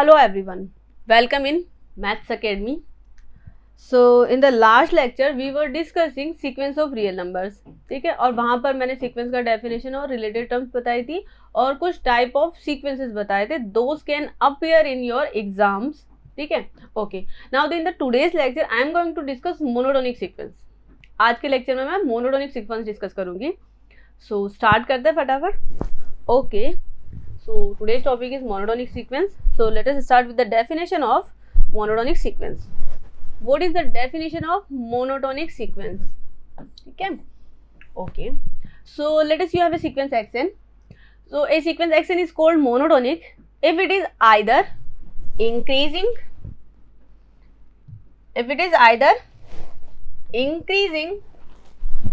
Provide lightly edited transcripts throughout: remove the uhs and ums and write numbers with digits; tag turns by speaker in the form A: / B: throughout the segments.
A: Hello everyone, welcome in Maths Academy. So in the last lecture we were discussing sequence of real numbers, ठीक है, और वहाँ पर मैंने sequence का definition और related terms बताई थी और कुछ type of sequences बताए थे. Those can appear in your exams, ठीक है. Okay. Now in the today's lecture I am going to discuss monotonic sequence. आज के lecture में मैं monotonic sequence discuss करूँगी. So start करते हैं फटाफट. Okay. So today's topic is monotonic sequence. So let us start with the definition of monotonic sequence. What is the definition of monotonic sequence? Okay. Okay. So let us you have a sequence xn. So a sequence xn is called monotonic if it is either increasing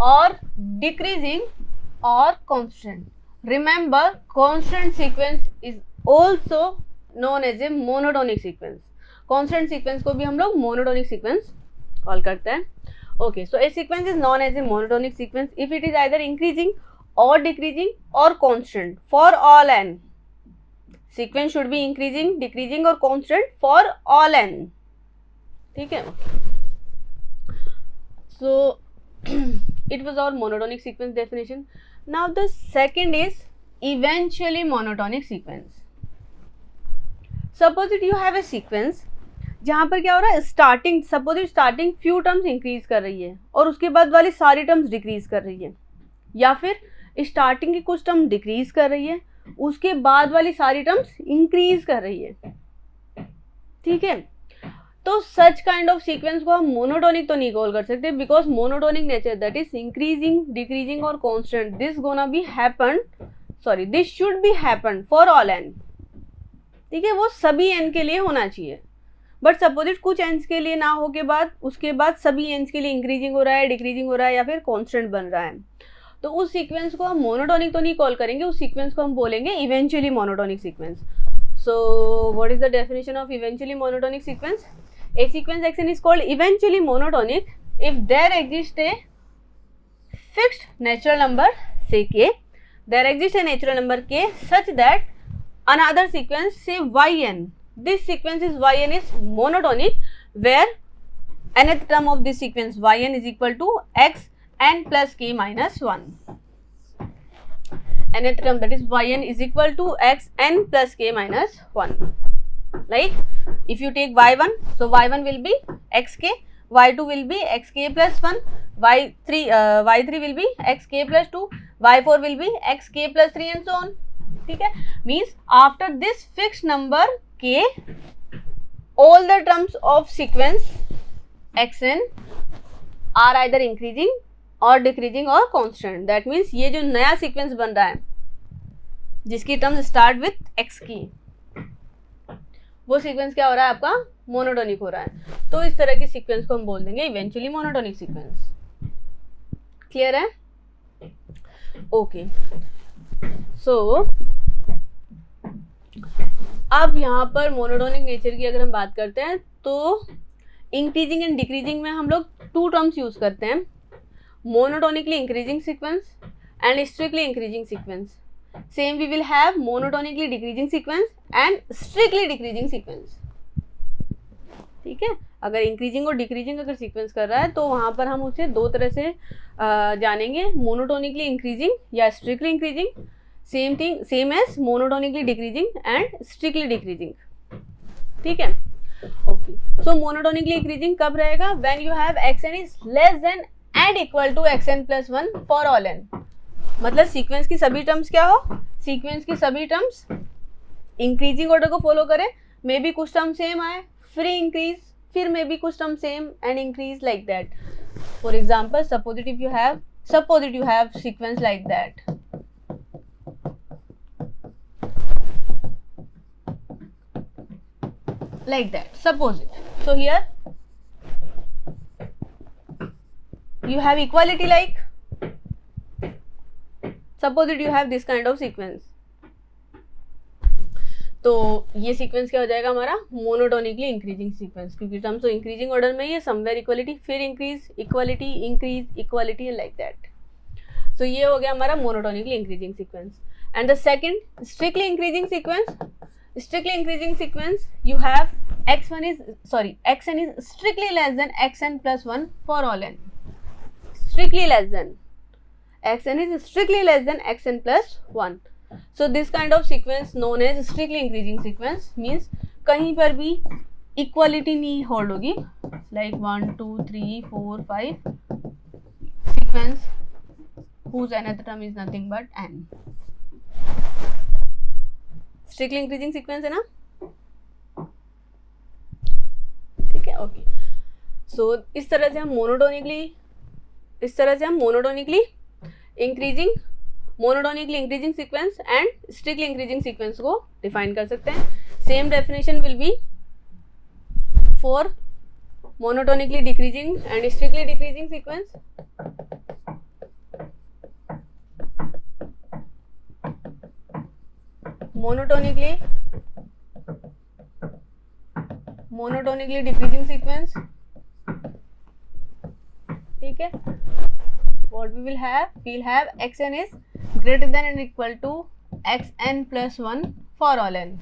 A: or decreasing or constant. Remember, constant sequence is also known as a monotonic sequence. Constant sequence को भी हम लोग monotonic sequence call करते हैं. Okay, so a sequence is known as a monotonic sequence if it is either increasing or decreasing or constant for all n. Sequence should be increasing, decreasing or constant for all n. ठीक है. So it was our monotonic sequence definition. Now the second is eventually monotonic sequence. Suppose that you have a sequence जहाँ पर क्या हो रहा है, starting few terms increase कर रही है और उसके बाद वाली सारी टर्म्स डिक्रीज कर रही है, या फिर स्टार्टिंग की कुछ टर्म डिक्रीज कर रही है उसके बाद वाली सारी टर्म्स इंक्रीज कर रही है. ठीक है, तो सच काइंड ऑफ सीक्वेंस को हम मोनोटोनिक तो नहीं कॉल कर सकते because monotonic nature that is increasing, decreasing और constant, this should be happen for all n. ठीक है, वो सभी एन के लिए होना चाहिए. बट सपोज इट कुछ एन्स के लिए ना हो के बाद उसके बाद सभी एन्स के लिए इंक्रीजिंग हो रहा है, डिक्रीजिंग हो रहा है या फिर कांस्टेंट बन रहा है, तो उस सीक्वेंस को हम मोनोटोनिक तो नहीं कॉल करेंगे, उस सीक्वेंस को हम बोलेंगे eventually monotonic sequence. So what is the definition of eventually monotonic sequence? A sequence xn is called eventually monotonic if there exists a fixed natural number, say k. There exists a natural number k such that another sequence, say yn. This sequence is yn is monotonic where nth term of this sequence yn is equal to x n plus k minus 1. Nth term that is yn is equal to x n plus k minus 1. Like if you take y1, so y1 will be xk, y2 will be xk plus 1, y3 will be xk plus 2, y4 will be xk plus 3 and so on. ठीक है, means after this fixed number k, all the terms of sequence xn are either increasing or decreasing or constant. That means ये जो नया sequence बन रहा है जिसकी terms start with x की, वो सीक्वेंस क्या हो रहा है, आपका मोनोटोनिक हो रहा है. तो इस तरह की सीक्वेंस को हम बोल देंगे इवेंचुअली मोनोटोनिक सीक्वेंस. क्लियर है? ओके. सो अब यहाँ पर मोनोटोनिक नेचर की अगर हम बात करते हैं तो इंक्रीजिंग एंड डिक्रीजिंग में हम लोग टू टर्म्स यूज करते हैं, monotonically increasing sequence and strictly increasing sequence. Same we will have monotonically decreasing sequence and strictly decreasing sequence. ठीक है, अगर इंक्रीजिंग और डिक्रीजिंग अगर सीक्वेंस कर रहा है तो वहाँ पर हम उसे दो तरह से जानेंगे, मोनोटोनिकली इंक्रीजिंग या strictly increasing. Same as monotonically decreasing and strictly decreasing. ठीक है, ओके. सो मोनोटोनिकली इंक्रीजिंग कब रहेगा? When you have xn is less than and equal to xn plus 1 for all n. मतलब सीक्वेंस की सभी terms क्या हो, सीक्वेंस की सभी टर्म्स इंक्रीजिंग ऑर्डर को फॉलो करे, मे बी कुछ टर्म सेम आए फिर इंक्रीज, फिर मे बी कुछ term same and increase, like that. For example suppose it you have sequence like that. Like that, suppose it. So here you have equality, like suppose that you have this kind of sequence. तो ये sequence क्या हो जाएगा हमारा, monotonically increasing sequence, क्योंकि terms तो increasing order में ही है, समवेयर इक्वलिटी, फिर increase, equality, increase, equality and like that. So ये हो गया हमारा monotonically increasing sequence. And the second strictly increasing sequence, strictly increasing sequence, you have xn is strictly less than xn plus 1 for all n. Strictly less than, xn is strictly less than xn plus 1. So this kind of sequence known as strictly increasing sequence means कहीं पर भी equality नहीं hold होगी, like 1 2 3 4 5 sequence whose nth term is nothing but n. Strictly increasing sequence है ना, ठीक है, okay. सो इस तरह से हम monotonically increasing sequence and strictly increasing sequence को डिफाइन कर सकते हैं. Same definition will be for monotonically decreasing and strictly decreasing sequence. Monotonically decreasing sequence, ठीक है. What we will have xn is greater than and equal to xn plus 1 for all n.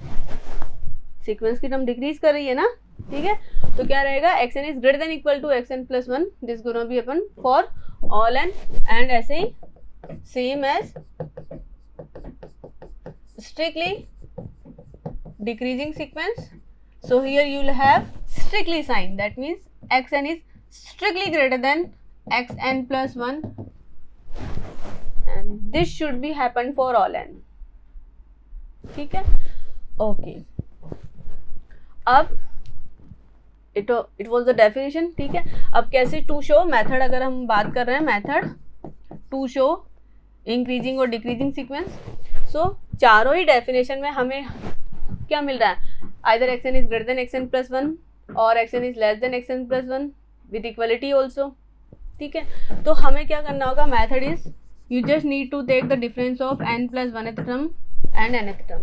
A: Sequence की term decrease कर रही है ना, ठीक है, तो क्या रहेगा, xn is greater than equal to xn plus 1, this gonna be अपन फॉर ऑल n. एंड ऐसे ही same as strictly decreasing sequence. So here you will have strictly sign, that means xn is strictly greater than xn plus 1 and this should be happen for all n. ठीक है, okay. अब it was the definition, ठीक है. अब कैसे to show method, अगर हम बात कर रहे हैं मेथड to show increasing और decreasing sequence. So चारों ही डेफिनेशन में हमें क्या मिल रहा है, either xn is greater than xn plus 1 और xn is less than xn plus 1 with equality also, ठीक है. तो हमें क्या करना होगा, method is you just need to take the difference of n plus 1th term and nth term,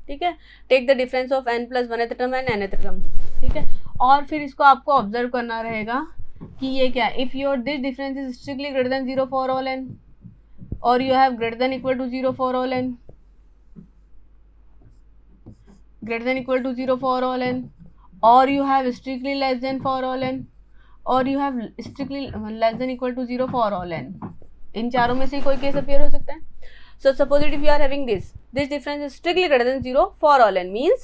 A: ठीक है. Take the difference of n plus 1th term and nth term, ठीक है. और फिर इसको आपको ऑब्जर्व करना रहेगा कि ये क्या, if your this difference is strictly greater than 0 for all n और you have greater than equal to 0 for all n, greater than equal to 0 for all n, or you have strictly less than for all n, or you have strictly less than equal to 0 for all n. इन चारों में से कोई case appear हो सकता है. So suppose if you are having this difference is strictly greater than 0 for all n means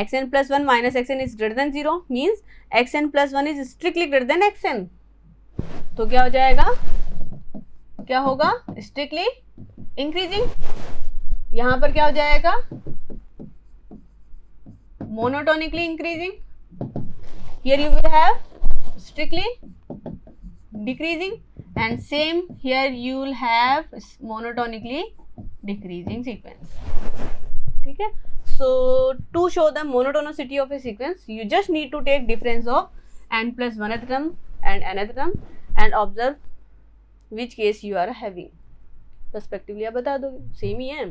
A: xn plus 1 minus xn is greater than 0 means xn plus 1 is strictly greater than xn. तो क्या हो जाएगा, क्या होगा, strictly increasing. यहाँ पर क्या हो जाएगा, monotonically increasing. Here you will have strictly decreasing and same here you will have monotonically decreasing sequence, ठीक है. So to show the monotonicity of a sequence you just need to take difference of n plus 1th term and nth term and observe which case you are having. Respectively आप बता दोगे, same ही है,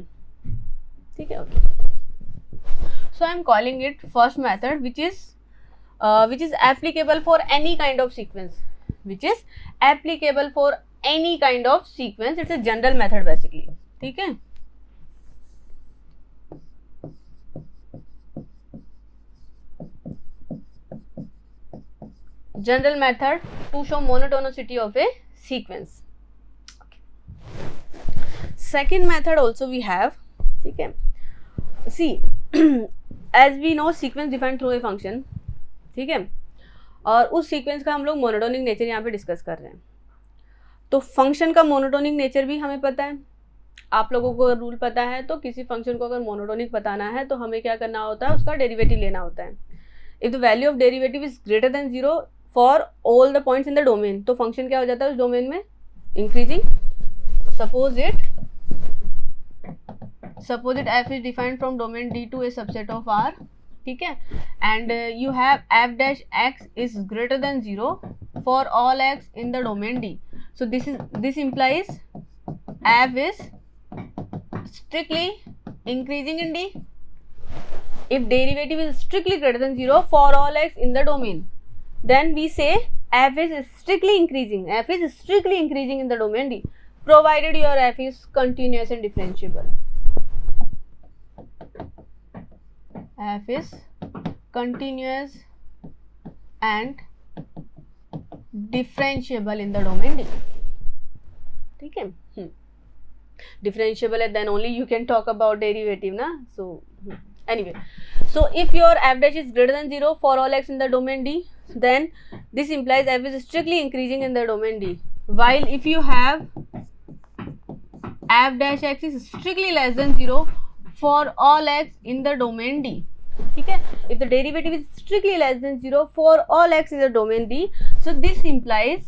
A: ठीक है, okay. So I am calling it first method which is applicable for any kind of sequence, It's a general method basically, ठीक है. General method to show monotonicity of a sequence. Okay. Second method also we have, ठीक है. See as we know sequence defined through a function, ठीक है, और उस sequence का हम लोग मोनोटोनिक नेचर यहाँ पे डिस्कस कर रहे हैं. तो फंक्शन का मोनोटोनिक नेचर भी हमें पता है, आप लोगों को रूल पता है. तो किसी फंक्शन को अगर मोनोटोनिक बताना है तो हमें क्या करना होता है, उसका डेरिवेटिव लेना होता है. If the value of derivative is greater than 0 for all the points in the domain, तो फंक्शन क्या हो जाता है उस डोमेन में, increasing. suppose it f is defined from domain D to a subset of R, ठीक है, and you have f dash x is greater than 0 for all x in the domain D. So this implies f is strictly increasing in D. If derivative is strictly greater than 0 for all x in the domain, then we say f is strictly increasing. F is strictly increasing in the domain D, provided your f is continuous and differentiable. f is continuous and differentiable in the domain D. ठीक है, differentiable है then only you can talk about derivative ना. So anyway, so if your f dash is greater than 0 for all x in the domain D, then this implies f is strictly increasing in the domain D, while if you have f dash x is strictly less than 0 for all x in the domain D. ठीक है, if the derivative is strictly less than 0 for all x in the domain D, so this implies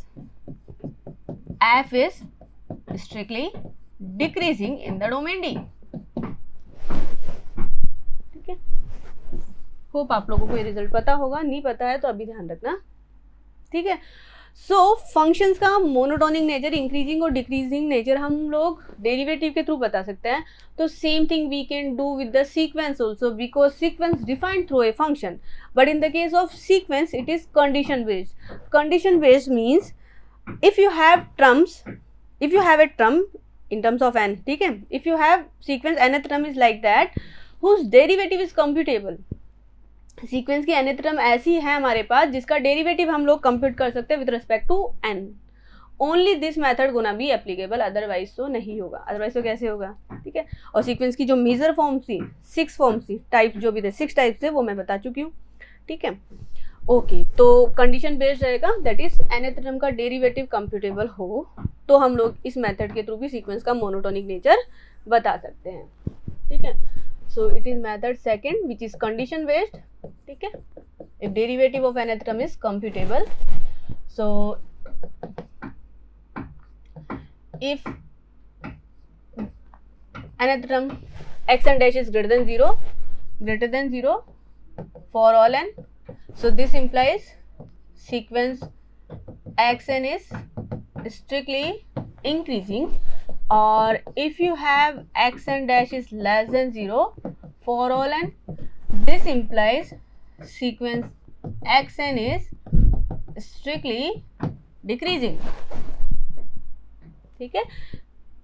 A: f is strictly decreasing in the domain D. ठीक है, hope आप लोगों को ये result पता होगा, नहीं पता है तो अभी ध्यान रखना. ठीक है, सो फंक्शंस का मोनोटोनिक नेचर, इंक्रीजिंग और डिक्रीजिंग नेचर हम लोग डेरिवेटिव के थ्रू बता सकते हैं. तो same thing we can do with the sequence also, because sequence defined through a function, but in the case of sequence it is condition based. Condition based means if you have terms, if you have a term in terms of n, ठीक है, if you have sequence nth term is like that whose derivative is computable. Sequence की nth term ऐसी है हमारे पास जिसका derivative हम लोग compute कर सकते हैं with respect to n. Only this method gonna be applicable, otherwise तो नहीं होगा. अदरवाइज तो कैसे होगा, ठीक है. और सीक्वेंस की जो मेजर फॉर्म्स थी, 6 फॉर्म्स थी, टाइप जो भी थे 6 टाइप्स थे, वो मैं बता चुकी हूँ. ठीक है, ओके. तो कंडीशन बेस्ड रहेगा, दैट इज nth टर्म का डेरिवेटिव कंप्यूटेबल हो तो हम लोग इस मेथड के थ्रू भी सीक्वेंस का मोनोटोनिक नेचर बता सकते हैं. ठीक है, so it is method second which is condition based. ठीक है, if derivative of nth term is computable, so if nth term x and dash is greater than 0 for all n, so this implies sequence xn is strictly increasing. Or if you have xn dash is less than 0 for all n, this implies sequence xn is strictly decreasing. ठीक है,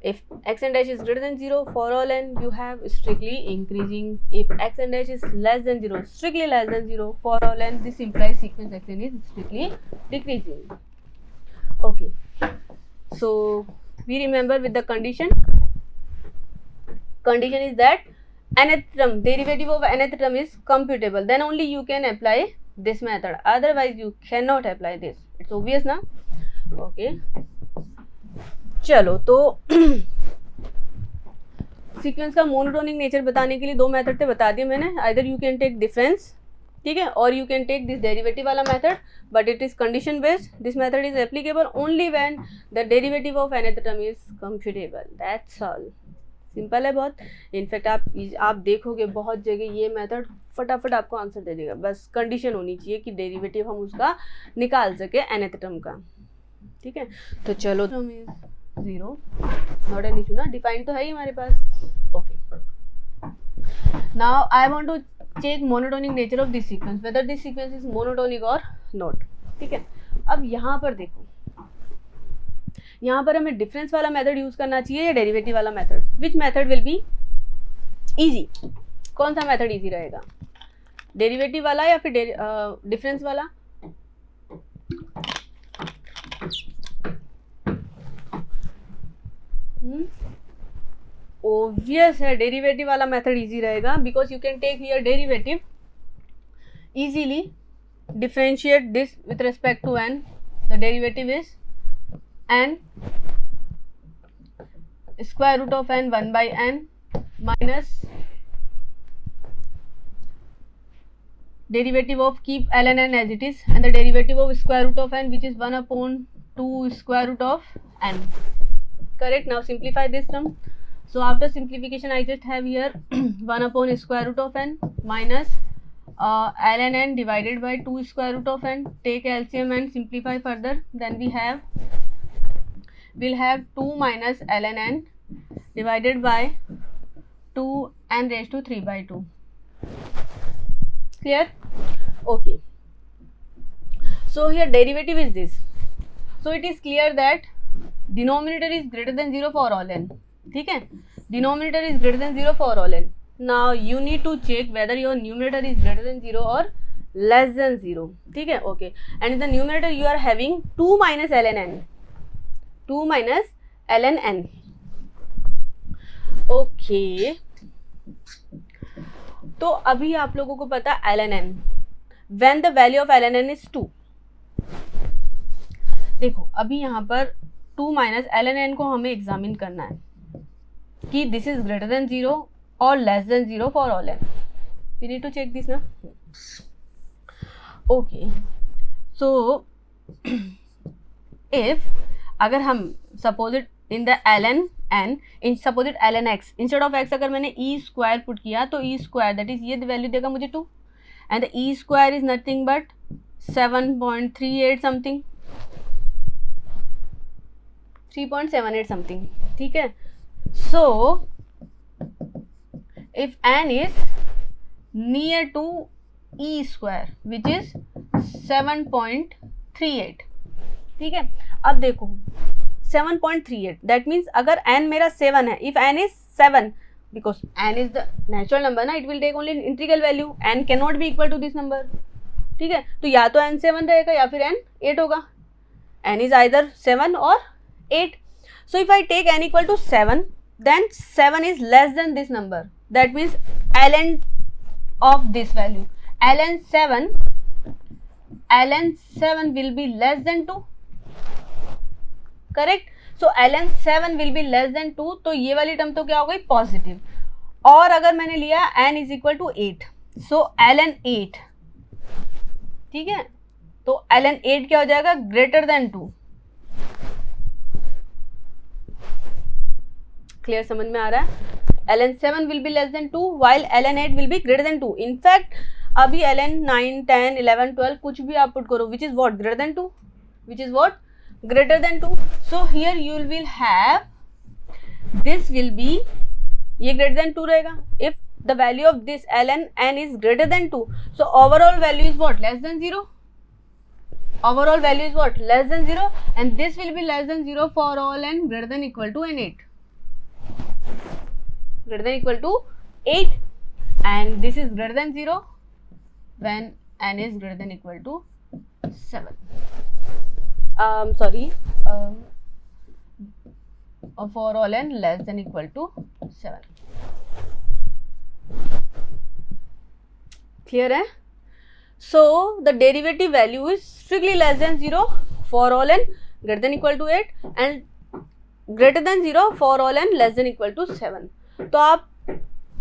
A: if xn dash is greater than 0 for all n, you have strictly increasing. If xn dash is less than 0, strictly less than 0 for all n, this implies sequence xn is strictly decreasing. Okay, so we remember with the condition is that nth term, derivative of nth term is computable, then only you can apply this method, otherwise you cannot apply this. It's obvious ना. Okay, चलो तो sequence का monotonic nature बताने के लिए 2 method थे, बता दिए मैंने. Either you can take difference, ठीक है, और you can take this derivative वाला method, but it is condition based. This method is applicable only when the derivative of nth term is computable. That's all, simple है बहुत. In fact आप देखोगे बहुत जगह ये मेथड फटाफट आपको आंसर दे देगा. बस कंडीशन होनी चाहिए कि डेरिवेटिव हम उसका निकाल सके nth टर्म का. ठीक है, तो चलो 0 नॉट एन इशू ना, डिफाइंड तो है ही हमारे पास. Okay, now I want to check monotonic nature of this sequence, whether this sequence is monotonic और नॉट. ठीक है, अब यहाँ पर देखो, यहाँ पर हमें डिफरेंस वाला मेथड यूज करना चाहिए या डेरिवेटिव वाला method. Which method will be easy, कौन सा मेथड इजी रहेगा, डेरिवेटिव वाला या फिर डिफरेंस वाला. obvious है, डेरिवेटिव वाला मेथड इजी रहेगा, because you can take here derivative easily, differentiate this with respect to n, the derivative is n square root of n 1 by n minus derivative of keep ln n as it is, and the derivative of square root of n which is 1 upon 2 square root of n. Correct. Now simplify this term. So after simplification I just have here 1 upon square root of n minus ln n divided by 2 square root of n. Take LCM and simplify further. Then we'll have 2 minus ln n divided by 2 n raised to 3 by 2. Clear? Okay. So here derivative is this. So it is clear that denominator is greater than 0 for all n. ठीक है, denominator is greater than 0 for all n. Now you need to check whether your numerator is greater than 0 और less than 0. ठीक है, okay. And in the numerator you are having 2 minus ln n, 2 minus ln n. Okay, तो अभी आप लोगों को पता है ln n, when the value of ln n is 2. देखो अभी यहाँ पर 2 minus ln n को हमें एग्जामिन करना है कि दिस इज ग्रेटर देन 0 और less than 0 for all n. We need to check this ना. ओके, सो इफ अगर हम suppose it in the ln n, in suppose it ln x, instead of x अगर मैंने e square put किया तो e square that is ये value देगा मुझे 2, and the e square is nothing but 7.38 something, 3.78 something. ठीक है, सो if n is near to e square which is 7.38. ठीक है, अब देखो 7.38 that means अगर n मेरा 7 है, if n is 7 because n is the natural number ना, it will take only integral value, n cannot be equal to this number. ठीक है, तो या तो n 7 रहेगा या फिर n 8 होगा. n is either 7 or 8. So if I take n equal to 7, then 7 is less than this number. That means ln of this value, ln 7 will be less than 2. Correct? So ln 7 will be less than 2. तो ये वाली term तो क्या हो गई, positive. और अगर मैंने लिया n is equal to 8, so ln 8, ठीक है, तो ln 8 क्या हो जाएगा, ग्रेटर देन 2. क्लियर, समझ में आ रहा है? ln 7 will be less than 2 while ln 8 will be greater than 2. In fact अभी ln 9, 10, 11, 12 कुछ भी आप पुट करो, which is what, greater than 2, which is what, greater than 2. So here you will have, this will be, ये greater than 2 रहेगा. If the value of this ln n is greater than 2, so overall value is what, less than 0. Overall value is what, less than 0, and this will be less than 0 for all n greater than equal to n8. Greater than equal to 8, and this is greater than 0 when n is greater than equal to 7. For all n less than equal to 7. Clear है? So the derivative value is strictly less than 0 for all n greater than equal to 8 and greater than 0 for all n less than equal to 7. तो आप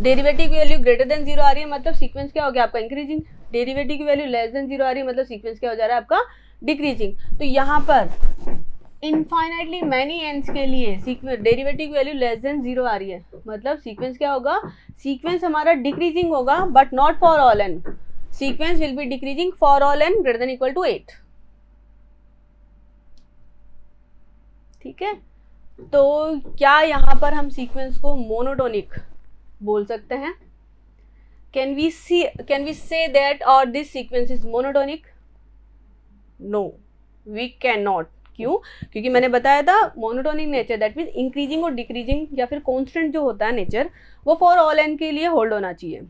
A: derivative की value greater than 0 आ रही है मतलब sequence क्या हो गया आपका, इंक्रीजिंग. डेरिवेटिव की वैल्यू लेस देन 0 आ रही है मतलब सीक्वेंस क्या हो जा रहा है आपका, डिक्रीजिंग. तो यहाँ पर इनफाइनाइटली मैनी एंड्स के लिए डेरिवेटिव की वैल्यू लेस देन 0 आ रही है मतलब सीक्वेंस क्या होगा, सीक्वेंस हमारा डिक्रीजिंग होगा, but not for all n. Sequence will be decreasing for all n greater than equal to 8. ठीक है, तो क्या यहाँ पर हम सीक्वेंस को मोनोटोनिक बोल सकते हैं? कैन वी से दैट और this sequence is monotonic? No, we can not. क्यों? क्योंकि मैंने बताया था monotonic nature that means increasing और डिक्रीजिंग या फिर कॉन्स्टेंट जो होता है नेचर वो फॉर ऑल एन के लिए होल्ड होना चाहिए.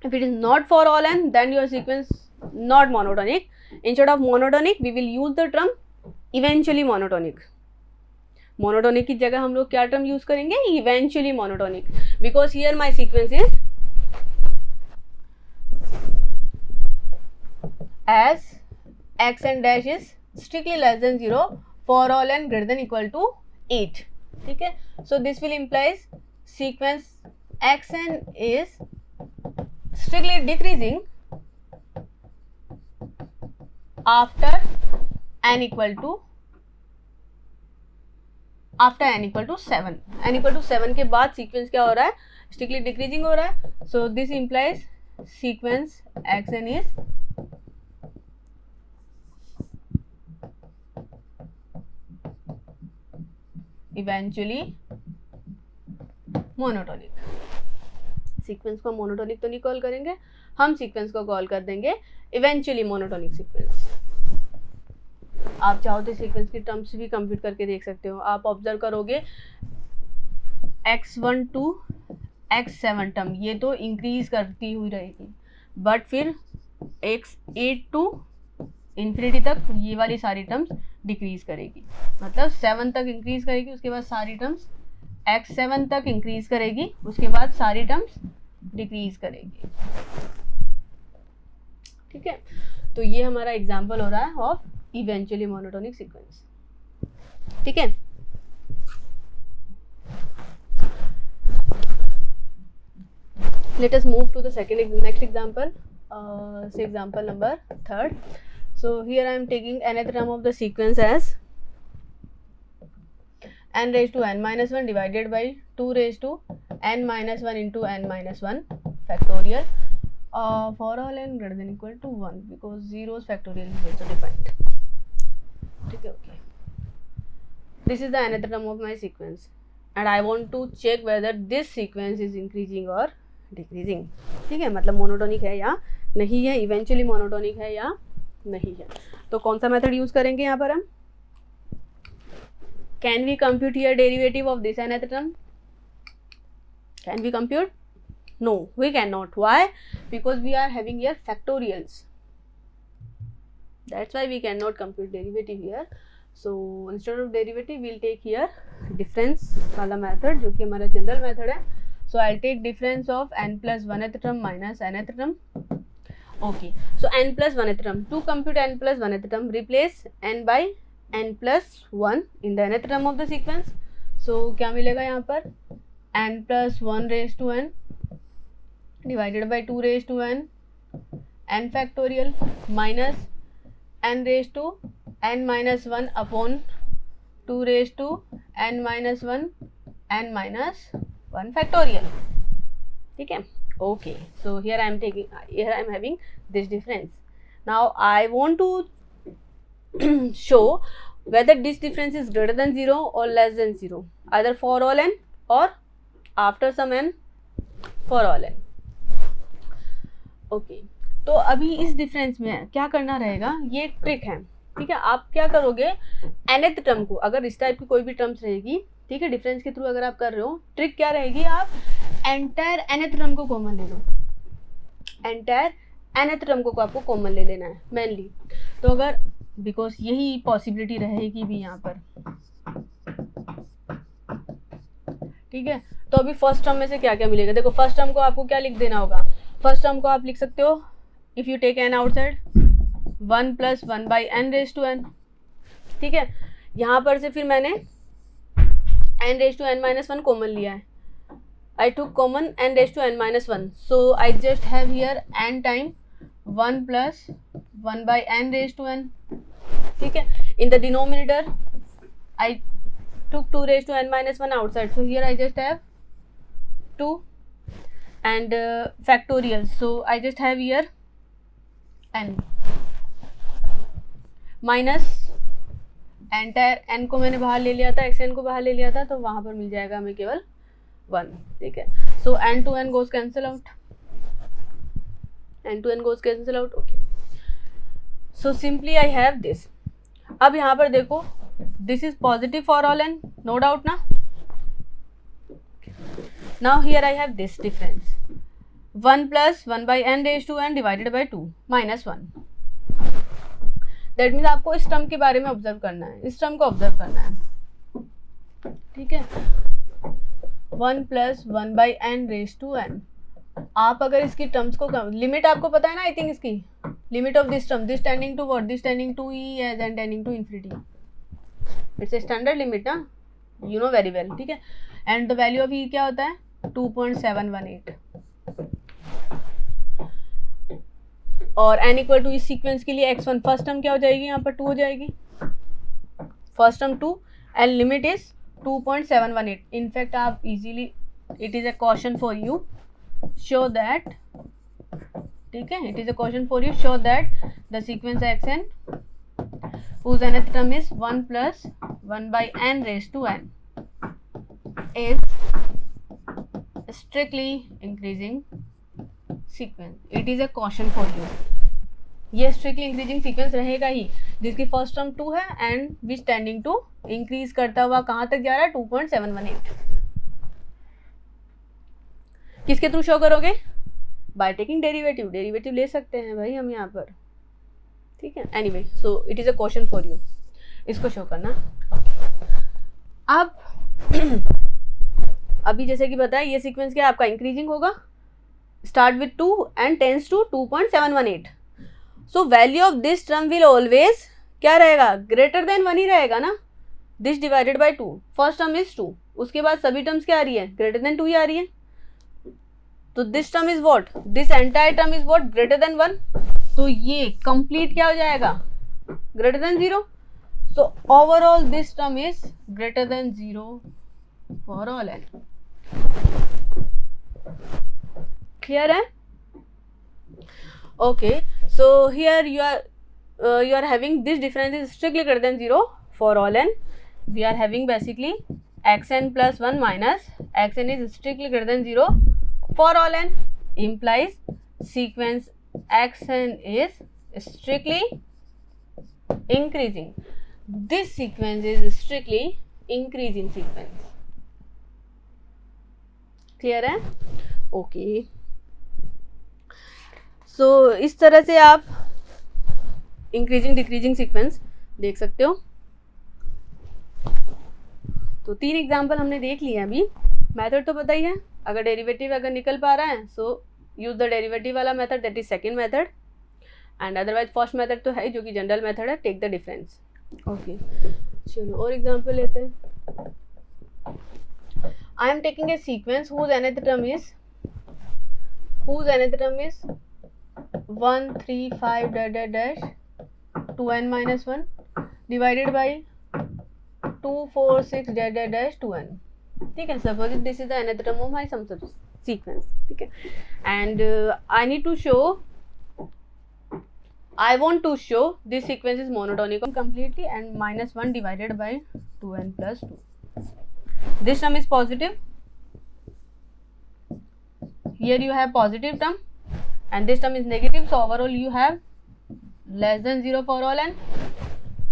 A: If it is not for all n then your sequence not monotonic. Instead of monotonic we will use the term eventually monotonic. Monotonic की जगह हम लोग क्या टर्म यूज करेंगे, eventually monotonic, because here my sequence is as x and dash is strictly less than 0 for all n greater than equal to 8. ठीक है, so this will implies sequence xn is strictly decreasing after n equal to 7. n equal to 7 के बाद sequence क्या हो रहा है, strictly decreasing हो रहा है. So this implies sequence xn is eventually monotonic. Sequence को मोनोटोनिक तो नहीं कॉल करेंगे, हम सीक्वेंस को कॉल कर देंगे इवेंचुअली मोनोटोनिक सीक्वेंस. आप चाहो तो सीक्वेंस की टर्म्स भी कंप्यूट करके देख सकते हो. आप ऑब्जर्व करोगे x12 x7 टर्म ये तो इंक्रीज करती हुई रहेगी, बट फिर x8 टू इन्फिनिटी तक ये वाली सारी टर्म्स डिक्रीज करेगी, मतलब 7 तक इंक्रीज करेगी, उसके बाद सारी टर्म्स x7 तक इंक्रीज करेगी, उसके बाद सारी टर्म्स डिक्रीज करेगी। ठीक है, तो ये हमारा एग्जाम्पल हो रहा है ऑफ इवेंचुअली मोनोटोनिक सीक्वेंस। ठीक है, let us move to the next example. Say example number 3rd. So here I am taking nth term of the sequence as n raised to n minus 1 divided by 2 raised to n minus 1 into n minus 1 factorial for all n greater than equal to 1 because 0's factorial is also defined. Okay. This is the nth term of my sequence and I want to check whether this sequence is increasing or decreasing. ठीक है, मतलब monotonic है या नहीं है, eventually monotonic है या नहीं है। तो कौन सा मेथड यूज करेंगे यहाँ पर हम? Can we compute here derivative of this nth term? Can we compute? No, we can not. Why? Because we are having here factorials, that's why we can not compute derivative here. So instead of derivative we'll take here difference वाला method, जो कि हमारा general method है। So I'll take difference of n plus 1th term minus nth term. Okay, so n plus 1th term. To compute n plus 1th term, replace n by n plus 1 in the nth term of the sequence. So क्या मिलेगा यहाँ पर? n plus 1 raised to n divided by 2 raised to n factorial minus n raised to n minus 1 upon 2 raised to n minus 1 n minus 1 factorial. ठीक है, okay, so here I am having this difference. Now I want to show whether this difference is greater than 0 or less than 0, either for all n or after some n for all n. Okay, तो अभी इस difference में क्या करना रहेगा, ये एक trick है। ठीक है, आप क्या करोगे, nth टर्म को, अगर इस टाइप की कोई भी टर्म्स रहेगी, ठीक है, डिफरेंस के थ्रू अगर आप कर रहे हो, ट्रिक क्या रहेगी, आप एंटायर nth टर्म को कॉमन ले लो, एंटायर nth टर्म को आपको कॉमन ले लेना है मेनली। तो अगर, बिकॉज यही पॉसिबिलिटी रहेगी भी यहाँ पर। ठीक है, तो अभी फर्स्ट टर्म में से क्या क्या मिलेगा, देखो फर्स्ट टर्म को आपको क्या लिख देना होगा, फर्स्ट टर्म को आप लिख सकते हो, if you take n outside 1 plus 1 by n raised to n। ठीक है, यहाँ पर से फिर मैंने n raised to n minus 1 common लिया है, I took common n raised to n minus 1, so I just have here n time 1 plus 1 by n raised to n। ठीक है, in the denominator I took 2 raised to n minus 1 outside, so here I just have 2 and factorial, so I just have here n minus entire n को मैंने बाहर ले लिया था, xn को बाहर ले लिया था, तो वहाँ पर मिल जाएगा हमें केवल 1। ठीक है, सो n to n goes cancel out, n to n goes cancel out। Okay, so simply I have this. अब यहाँ पर देखो, this is positive for all n, no doubt ना। Now here I have this difference 1 plus 1 by n raised to n divided by 2 minus 1। That means आपको इस term के बारे में ऑब्जर्व करना है, इस टर्म को ऑब्जर्व करना है। ठीक है, 1 plus 1 by n raised to n। आप अगर इसकी टर्म्स को लिमिट आपको पता है ना, आई थिंक इसकी limit of this term, this tending to what, this tending to e as and tending to infinity, it's a standard limit ना, यू नो वेरी वेल। ठीक है, and the value of e क्या होता है, 2.718। और n equal to इस सीक्वेंस के लिए x1 फर्स्ट टर्म क्या हो जाएगी, यहाँ पर 2 हो जाएगी, first term 2 and limit is 2.718। In fact आप easily, it is a question for you, show that, ठीक है, it is a question for you, show that the sequence xn whose nth term is 1 plus 1 by n raised to n is strictly increasing sequence। it is a caution for you, ये strictly increasing sequence रहेगा ही, जिसकी first term 2 है and which tending to increase करता हुआ कहाँ तक जा रहा है, 2.718। किसके थ्रू शो करोगे? बाय टेकिंग डेरिवेटिव, डेरिवेटिव ले सकते हैं भाई हम यहाँ पर, ठीक है। Anyway, so it is a question for you, इसको शो करना। अब अभी जैसे कि बताया ये सीक्वेंस क्या आपका इंक्रीजिंग होगा, start with 2 and tends to 2.718। So value of this term will always क्या रहेगा? ग्रेटर देन 1 ही रहेगा ना, this divided by 2, first term is 2, उसके बाद सभी टर्म्स क्या आ रही है? ग्रेटर देन 2 ही आ रही है। तो this term is what? This entire term is what? Greater than 1। तो ये कंप्लीट क्या हो जाएगा? Greater than 0। So overall this term is greater than 0 for all n। Clear है? Okay, so here you are having this difference is strictly greater than 0 for all n. We are having basically xn plus 1 minus xn is strictly greater than 0 for all n, implies sequence xn is strictly increasing. This sequence is strictly increasing sequence. Clear है? Okay. So इस तरह से आप increasing decreasing sequence देख सकते हो। तो 3 example हमने देख लिए अभी। मेथड तो पता ही है, अगर डेरिवेटिव अगर निकल पा रहा है सो यूज द डेरिवेटिव वाला method, that is second method, and otherwise first method तो है जो कि जनरल मेथड है, टेक द डिफरेंस। ओके, चलो और एग्जाम्पल लेते हैं। I am taking a sequence whose nth term is 1 3 5 dash dash 2n minus 1 divided by 2 4 6 dash dash dash 2n, ठीक है। Suppose this is the nth term of my sum sequence, ठीक है। And I need to show, I want to show this sequence is monotonic completely and minus 1 divided by 2n plus 2. This term is positive. Here you have positive term and this term is negative. So overall you have less than 0 for all n.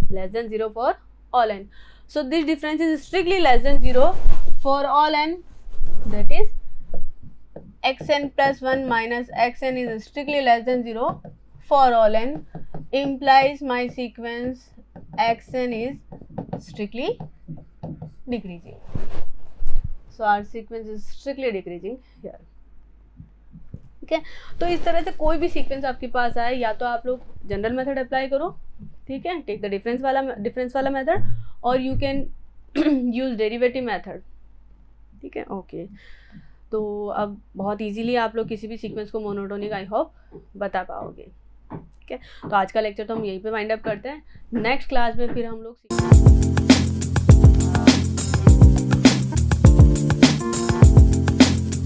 A: Less than 0 for all n. So this difference is strictly less than 0 for all n. That is xn plus 1 minus xn is strictly less than 0 for all n, implies my sequence xn is strictly decreasing. So our sequence is strictly decreasing here. ठीक है, तो इस तरह से कोई भी sequence आपके पास आए, या तो आप लोग जनरल मेथड अप्लाई करो, ठीक है, टेक द डिफरेंस वाला मेथड, और you can use derivative method, ठीक है। ओके, तो अब बहुत इजीली आप लोग किसी भी सीक्वेंस को मोनोटोनिक आई होप बता पाओगे, ठीक है। तो आज का लेक्चर तो हम यहीं पे वाइंड अप करते हैं। नेक्स्ट क्लास में फिर हम लोग